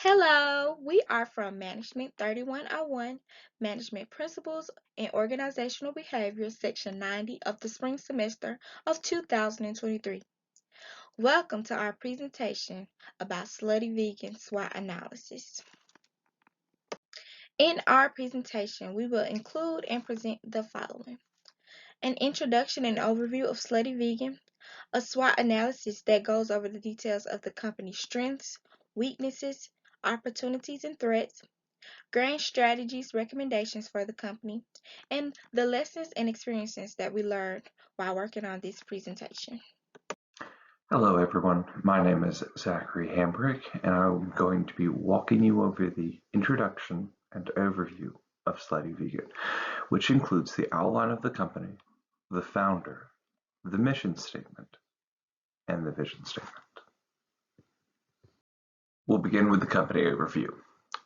Hello, we are from Management 3101, Management Principles and Organizational Behavior, Section 90 of the spring semester of 2023. Welcome to our presentation about slutty vegan SWOT analysis. In our presentation, we will include and present the following: an introduction and overview of slutty vegan, a SWOT analysis that goes over the details of the company's strengths, weaknesses, opportunities, and threats, grand strategies, recommendations for the company, and the lessons and experiences that we learned while working on this presentation. Hello everyone, my name is Zachary Hambrick and I'm going to be walking you over the introduction and overview of Slutty Vegan, which includes the outline of the company, the founder, the mission statement, and the vision statement. We'll begin with the company overview.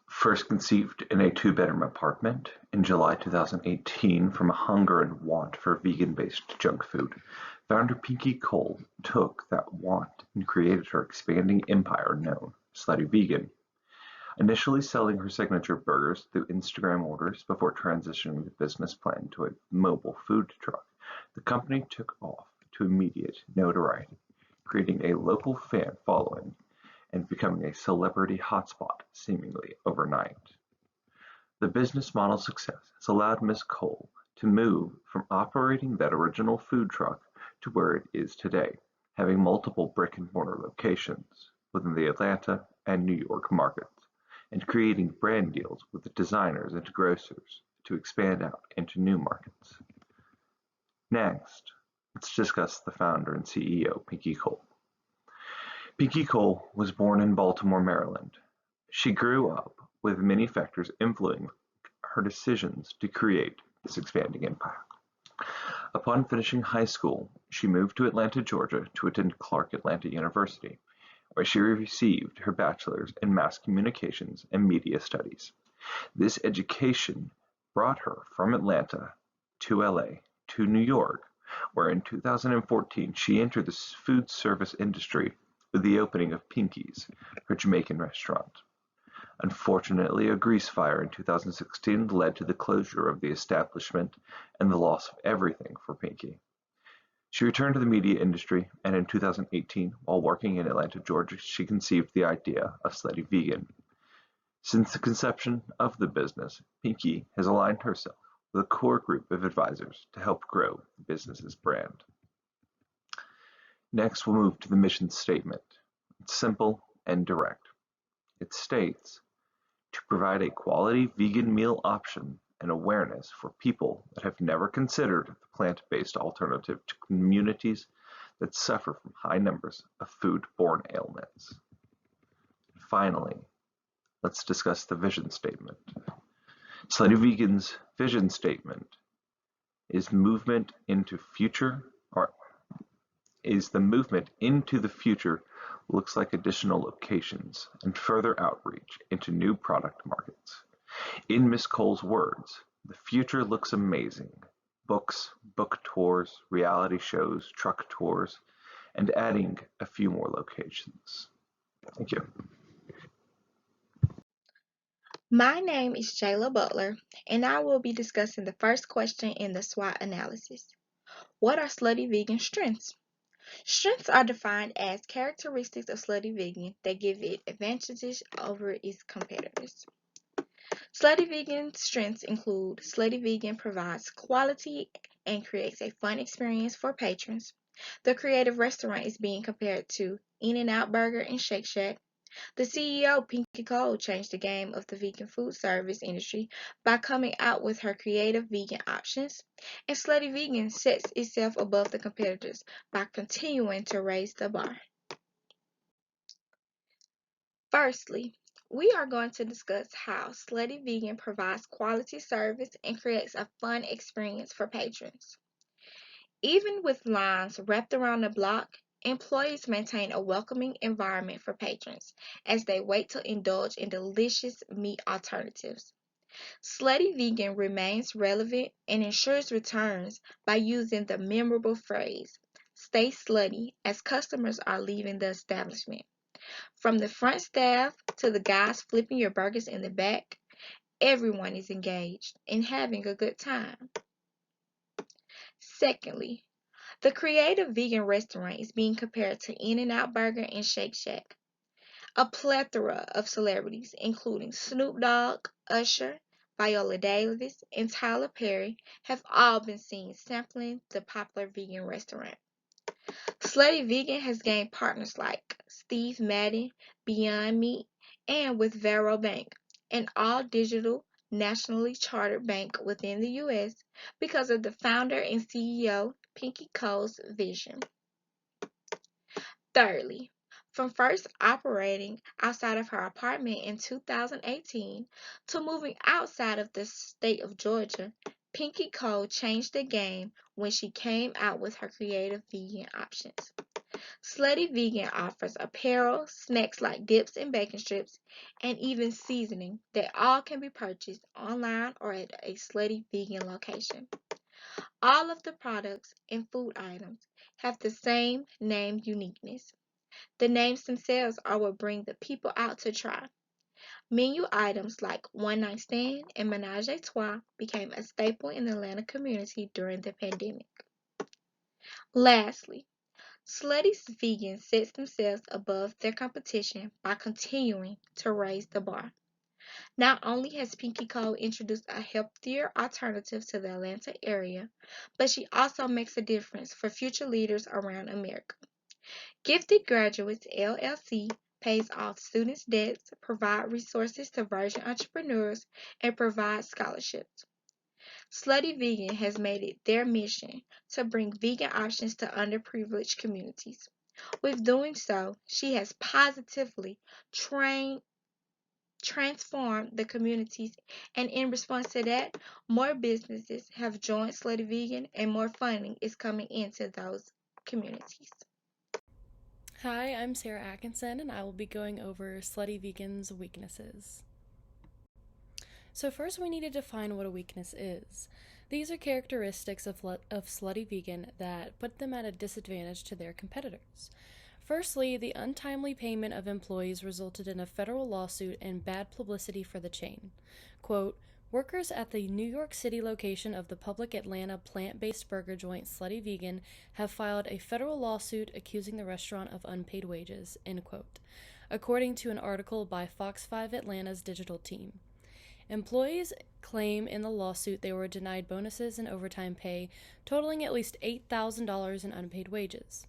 First conceived in a two-bedroom apartment in July 2018 from a hunger and want for vegan-based junk food, founder Pinky Cole took that want and created her expanding empire known as Slutty Vegan. Initially selling her signature burgers through Instagram orders before transitioning the business plan to a mobile food truck, the company took off to immediate notoriety, creating a local fan following and becoming a celebrity hotspot seemingly overnight. The business model success has allowed Ms. Cole to move from operating that original food truck to where it is today, having multiple brick-and-mortar locations within the Atlanta and New York markets, and creating brand deals with the designers and grocers to expand out into new markets. Next, let's discuss the founder and CEO, Pinky Cole. Pinky Cole was born in Baltimore, Maryland. She grew up with many factors influencing her decisions to create this expanding empire. Upon finishing high school, she moved to Atlanta, Georgia to attend Clark Atlanta University, where she received her bachelor's in mass communications and media studies. This education brought her from Atlanta to LA to New York, where in 2014 she entered the food service industry with the opening of Pinky's, her Jamaican restaurant. Unfortunately, a grease fire in 2016 led to the closure of the establishment and the loss of everything for Pinky. She returned to the media industry, and in 2018, while working in Atlanta, Georgia, she conceived the idea of Slutty Vegan. Since the conception of the business, Pinky has aligned herself with a core group of advisors to help grow the business's brand. Next, we'll move to the mission statement. It's simple and direct. It states, to provide a quality vegan meal option and awareness for people that have never considered the plant-based alternative to communities that suffer from high numbers of food-borne ailments. Finally, let's discuss the vision statement. Slutty Vegan's vision statement is the movement into the future looks like additional locations and further outreach into new product markets. In Ms. Cole's words, the future looks amazing. Books, book tours, reality shows, truck tours, and adding a few more locations. Thank you. My name is Jayla Butler, and I will be discussing the first question in the SWOT analysis. What are slutty vegan strengths? Strengths are defined as characteristics of slutty vegan that give it advantages over its competitors. Slutty vegan strengths include slutty vegan provides quality and creates a fun experience for patrons. The creative restaurant is being compared to In-N-Out Burger and Shake Shack. The CEO, Pinky Cole, changed the game of the vegan food service industry by coming out with her creative vegan options, and Slutty Vegan sets itself above the competitors by continuing to raise the bar. Firstly, we are going to discuss how Slutty Vegan provides quality service and creates a fun experience for patrons. Even with lines wrapped around the block, employees maintain a welcoming environment for patrons as they wait to indulge in delicious meat alternatives. Slutty Vegan remains relevant and ensures returns by using the memorable phrase, "Stay slutty," as customers are leaving the establishment. From the front staff to the guys flipping your burgers in the back, everyone is engaged and having a good time. Secondly, the creative vegan restaurant is being compared to In-N-Out Burger and Shake Shack. A plethora of celebrities, including Snoop Dogg, Usher, Viola Davis, and Tyler Perry, have all been seen sampling the popular vegan restaurant. Slutty Vegan has gained partners like Steve Madden, Beyond Meat, and with Vero Bank, an all-digital, nationally chartered bank within the U.S. because of the founder and CEO Pinky Cole's vision. Thirdly, from first operating outside of her apartment in 2018 to moving outside of the state of Georgia, Pinky Cole changed the game when she came out with her creative vegan options. Slutty Vegan offers apparel, snacks like dips and bacon strips, and even seasoning that all can be purchased online or at a Slutty Vegan location. All of the products and food items have the same name uniqueness. The names themselves are what bring the people out to try. Menu items like One Night Stand and Menage a Trois became a staple in the Atlanta community during the pandemic. Lastly, Slutty Vegan sets themselves above their competition by continuing to raise the bar. Not only has Pinky Cole introduced a healthier alternative to the Atlanta area, but she also makes a difference for future leaders around America. Gifted Graduates LLC pays off students' debts, provides resources to virgin entrepreneurs, and provides scholarships. Slutty Vegan has made it their mission to bring vegan options to underprivileged communities. With doing so, she has positively transformed the communities, and in response to that, more businesses have joined Slutty Vegan and more funding is coming into those communities. Hi, I'm Sarah Atkinson, and I will be going over Slutty Vegan's weaknesses. So first we need to define what a weakness is. These are characteristics of Slutty Vegan that put them at a disadvantage to their competitors. Firstly, the untimely payment of employees resulted in a federal lawsuit and bad publicity for the chain. Quote, workers at the New York City location of the public Atlanta plant-based burger joint Slutty Vegan have filed a federal lawsuit accusing the restaurant of unpaid wages, end quote, according to an article by Fox 5 Atlanta's digital team. Employees claim in the lawsuit they were denied bonuses and overtime pay, totaling at least $8,000 in unpaid wages.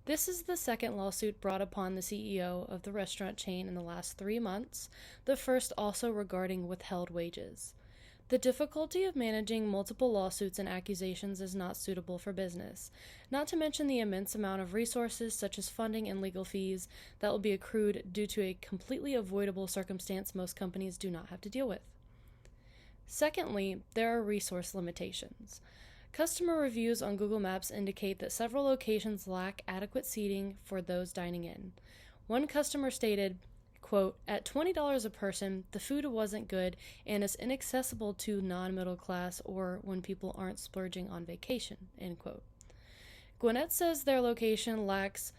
This is the second lawsuit brought upon the CEO of the restaurant chain in the last 3 months, the first also regarding withheld wages. The difficulty of managing multiple lawsuits and accusations is not suitable for business, not to mention the immense amount of resources such as funding and legal fees that will be accrued due to a completely avoidable circumstance most companies do not have to deal with. Secondly, there are resource limitations. Customer reviews on Google Maps indicate that several locations lack adequate seating for those dining in. One customer stated, quote, at $20 a person, the food wasn't good and is inaccessible to non-middle class or when people aren't splurging on vacation, end quote. Gwinnett says their location lacks,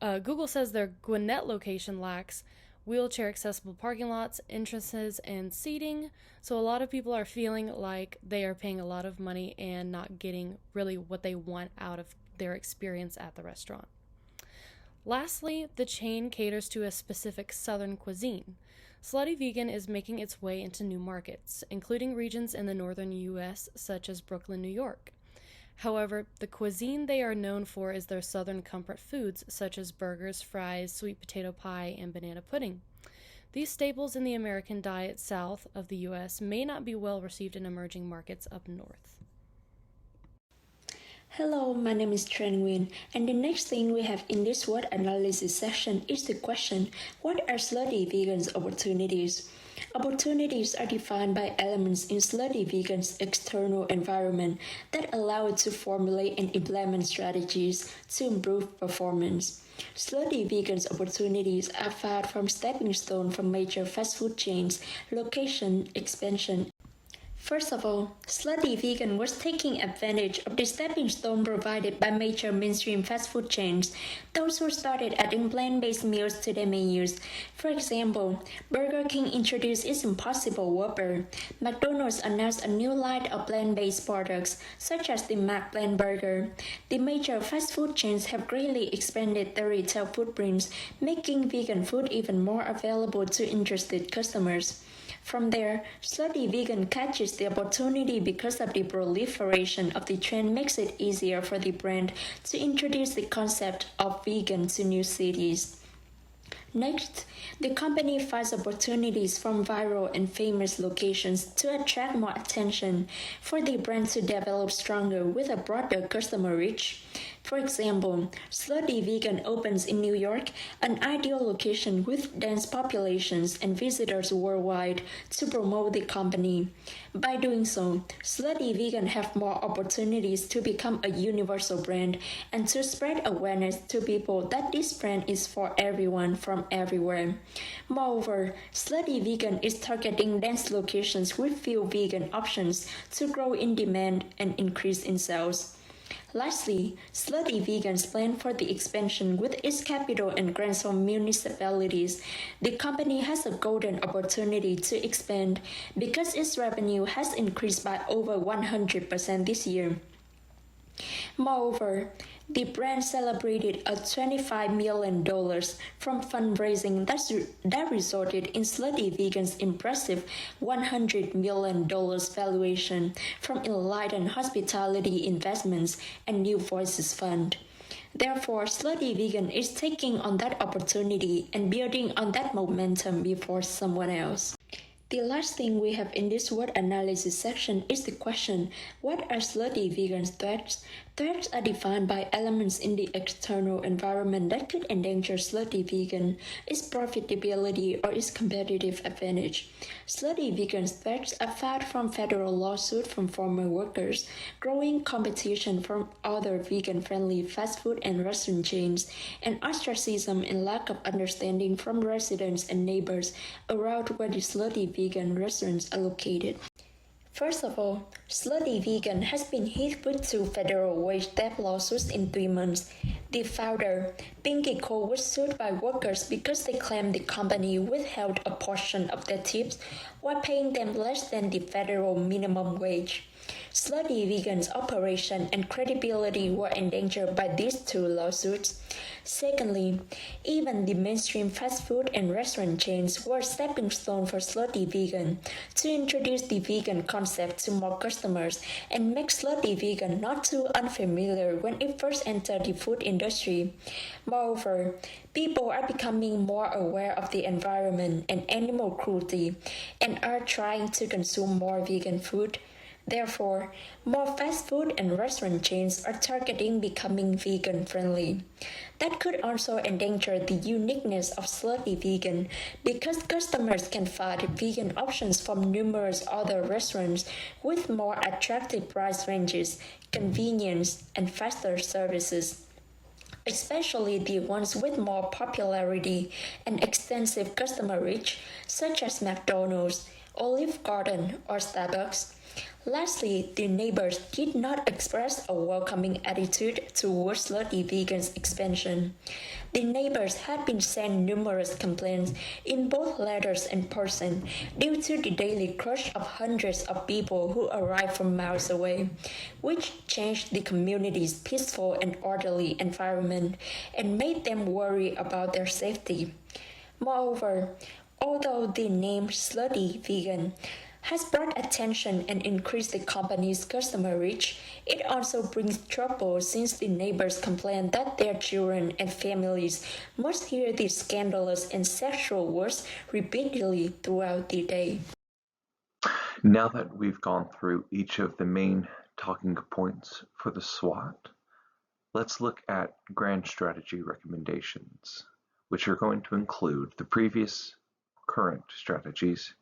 Google says their Gwinnett location lacks wheelchair accessible parking lots, entrances, and seating, so a lot of people are feeling like they are paying a lot of money and not getting really what they want out of their experience at the restaurant. Lastly, the chain caters to a specific Southern cuisine. Slutty Vegan is making its way into new markets, including regions in the northern U.S. such as Brooklyn, New York. However, the cuisine they are known for is their southern comfort foods such as burgers, fries, sweet potato pie, and banana pudding. These staples in the American diet south of the U.S. may not be well received in emerging markets up north. Hello, my name is Tran Nguyen, and the next thing we have in this SWOT analysis section is the question, what are Slutty Vegan's opportunities? Opportunities are defined by elements in Slutty Vegan's external environment that allow it to formulate and implement strategies to improve performance. Slutty Vegan's opportunities are found from stepping stone from major fast food chains, location expansion, First of all, Slutty Vegan was taking advantage of the stepping stone provided by major mainstream fast food chains, those who started adding plant-based meals to their menus. For example, Burger King introduced its Impossible Whopper. McDonald's announced a new line of plant-based products, such as the McPlant Burger. The major fast food chains have greatly expanded their retail footprints, making vegan food even more available to interested customers. From there, Slutty Vegan catches the opportunity because of the proliferation of the trend makes it easier for the brand to introduce the concept of vegan to new cities. Next, the company finds opportunities from viral and famous locations to attract more attention for the brand to develop stronger with a broader customer reach. For example, Slutty Vegan opens in New York, an ideal location with dense populations and visitors worldwide to promote the company. By doing so, Slutty Vegan have more opportunities to become a universal brand and to spread awareness to people that this brand is for everyone from everywhere. Moreover, Slutty Vegan is targeting dense locations with few vegan options to grow in demand and increase in sales. Lastly, Slutty Vegan's plan for the expansion with its capital and grants from municipalities. The company has a golden opportunity to expand because its revenue has increased by over 100% this year. Moreover, the brand celebrated a $25 million from fundraising that resulted in Slutty Vegan's impressive $100 million valuation from Enlightened Hospitality Investments and New Voices Fund. Therefore, Slutty Vegan is taking on that opportunity and building on that momentum before someone else. The last thing we have in this SWOT analysis section is the question, what are Slutty Vegan's threats? Threats are defined by elements in the external environment that could endanger Slutty Vegan, its profitability, or its competitive advantage. Slutty Vegan's threats are filed from federal lawsuit from former workers, growing competition from other vegan-friendly fast food and restaurant chains, and ostracism and lack of understanding from residents and neighbors around where the Slutty Vegan restaurants are located. First of all, Slutty Vegan has been hit with 2 federal wage theft lawsuits in 3 months. The founder, Pinky Cole, was sued by workers because they claimed the company withheld a portion of their tips while paying them less than the federal minimum wage. Slutty Vegan's operation and credibility were endangered by these 2 lawsuits. Secondly, even the mainstream fast food and restaurant chains were a stepping stone for Slutty Vegan to introduce the vegan concept to more customers and make Slutty Vegan not too unfamiliar when it first entered the food industry. Moreover, people are becoming more aware of the environment and animal cruelty and are trying to consume more vegan food. Therefore, more fast food and restaurant chains are targeting becoming vegan-friendly. That could also endanger the uniqueness of Slutty Vegan because customers can find vegan options from numerous other restaurants with more attractive price ranges, convenience, and faster services, especially the ones with more popularity and extensive customer reach, such as McDonald's, Olive Garden, or Starbucks. Lastly, the neighbors did not express a welcoming attitude towards Slutty Vegan's expansion. The neighbors had been sent numerous complaints in both letters and person due to the daily crush of hundreds of people who arrived from miles away, which changed the community's peaceful and orderly environment and made them worry about their safety. Moreover, although the name Slutty Vegan has brought attention and increased the company's customer reach, it also brings trouble since the neighbors complain that their children and families must hear these scandalous and sexual words repeatedly throughout the day. Now that we've gone through each of the main talking points for the SWOT, let's look at grand strategy recommendations, which are going to include the previous, current strategies,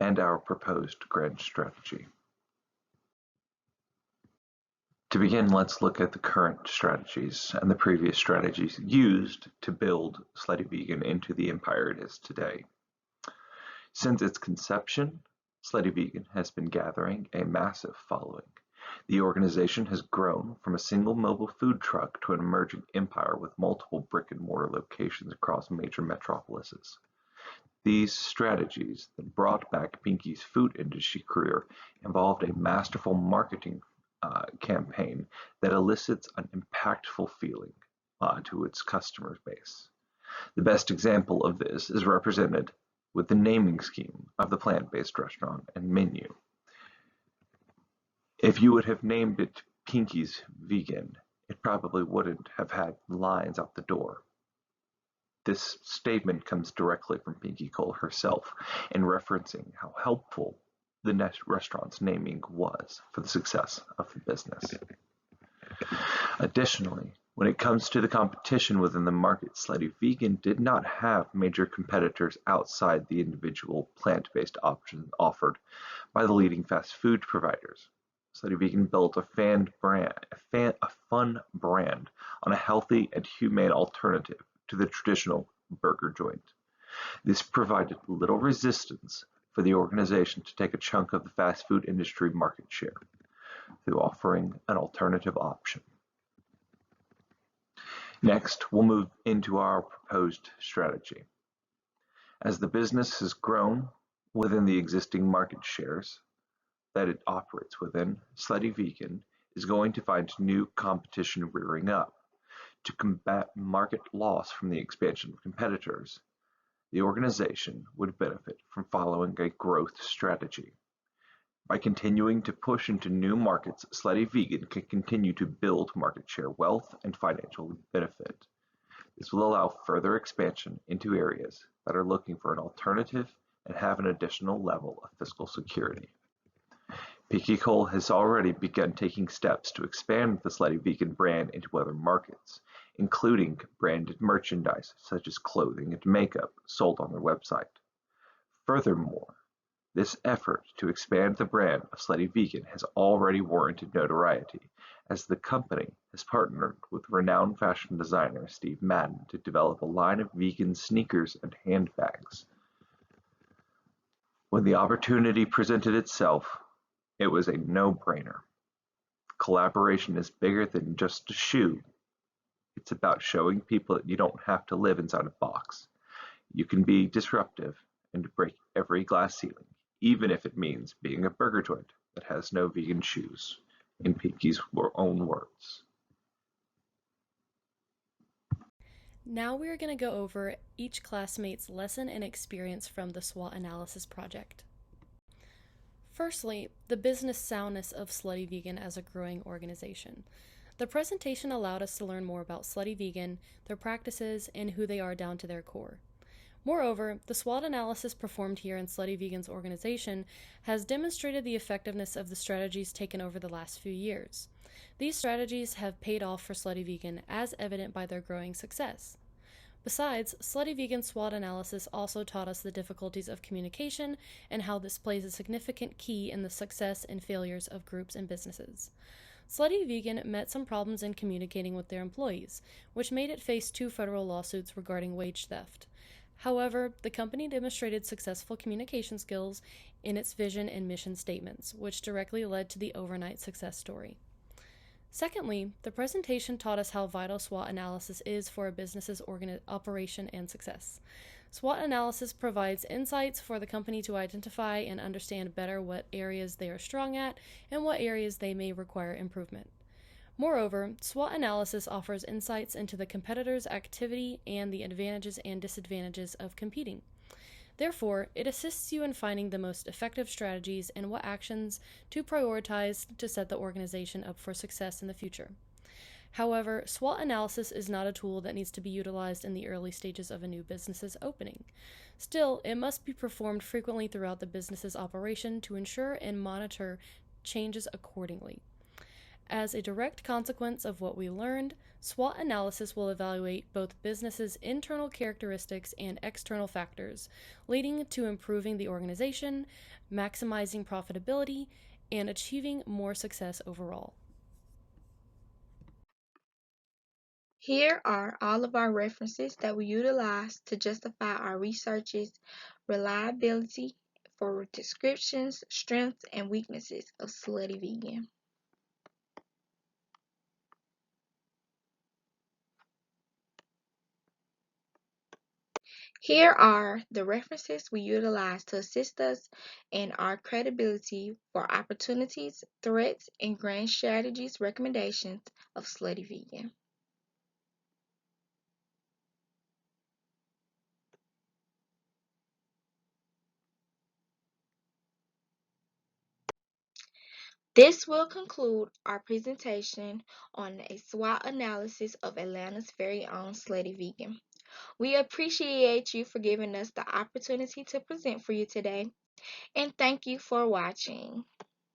and our proposed grand strategy. To begin, let's look at the current strategies and the previous strategies used to build Slutty Vegan into the empire it is today. Since its conception, Slutty Vegan has been gathering a massive following. The organization has grown from a single mobile food truck to an emerging empire with multiple brick-and-mortar locations across major metropolises. These strategies that brought back Pinky's food industry career involved a masterful marketing campaign that elicits an impactful feeling to its customer base. The best example of this is represented with the naming scheme of the plant-based restaurant and menu. If you would have named it Pinky's Vegan, it probably wouldn't have had lines out the door. This statement comes directly from Pinky Cole herself in referencing how helpful the restaurant's naming was for the success of the business. Additionally, when it comes to the competition within the market, Slutty Vegan did not have major competitors outside the individual plant-based options offered by the leading fast food providers. Slutty Vegan built a fun brand on a healthy and humane alternative to the traditional burger joint. This provided little resistance for the organization to take a chunk of the fast food industry market share through offering an alternative option. Next, we'll move into our proposed strategy. As the business has grown within the existing market shares that it operates within, Slutty Vegan is going to find new competition rearing up. To combat market loss from the expansion of competitors, the organization would benefit from following a growth strategy. By continuing to push into new markets, Slutty Vegan can continue to build market share wealth and financial benefit. This will allow further expansion into areas that are looking for an alternative and have an additional level of fiscal security. Pinky Cole has already begun taking steps to expand the Slutty Vegan brand into other markets, including branded merchandise such as clothing and makeup sold on their website. Furthermore, this effort to expand the brand of Slutty Vegan has already warranted notoriety, as the company has partnered with renowned fashion designer Steve Madden to develop a line of vegan sneakers and handbags. When the opportunity presented itself, it was a no-brainer. Collaboration is bigger than just a shoe. It's about showing people that you don't have to live inside a box. You can be disruptive and break every glass ceiling, even if it means being a burger joint that has no vegan shoes, in Pinky's own words. Now we are going to go over each classmate's lesson and experience from the SWOT analysis project. Firstly, the business soundness of Slutty Vegan as a growing organization. The presentation allowed us to learn more about Slutty Vegan, their practices, and who they are down to their core. Moreover, the SWOT analysis performed here in Slutty Vegan's organization has demonstrated the effectiveness of the strategies taken over the last few years. These strategies have paid off for Slutty Vegan, as evident by their growing success. Besides, Slutty Vegan's SWOT analysis also taught us the difficulties of communication and how this plays a significant key in the success and failures of groups and businesses. Slutty Vegan met some problems in communicating with their employees, which made it face 2 federal lawsuits regarding wage theft. However, the company demonstrated successful communication skills in its vision and mission statements, which directly led to the overnight success story. Secondly, the presentation taught us how vital SWOT analysis is for a business's operation and success. SWOT analysis provides insights for the company to identify and understand better what areas they are strong at and what areas they may require improvement. Moreover, SWOT analysis offers insights into the competitor's activity and the advantages and disadvantages of competing. Therefore, it assists you in finding the most effective strategies and what actions to prioritize to set the organization up for success in the future. However, SWOT analysis is not a tool that needs to be utilized in the early stages of a new business's opening. Still, it must be performed frequently throughout the business's operation to ensure and monitor changes accordingly. As a direct consequence of what we learned, SWOT analysis will evaluate both businesses' internal characteristics and external factors, leading to improving the organization, maximizing profitability, and achieving more success overall. Here are all of our references that we utilize to justify our research's reliability for descriptions, strengths, and weaknesses of Slutty Vegan. Here are the references we utilize to assist us in our credibility for opportunities, threats, and grand strategies recommendations of Slutty Vegan. This will conclude our presentation on a SWOT analysis of Atlanta's very own Slutty Vegan. We appreciate you for giving us the opportunity to present for you today, and thank you for watching.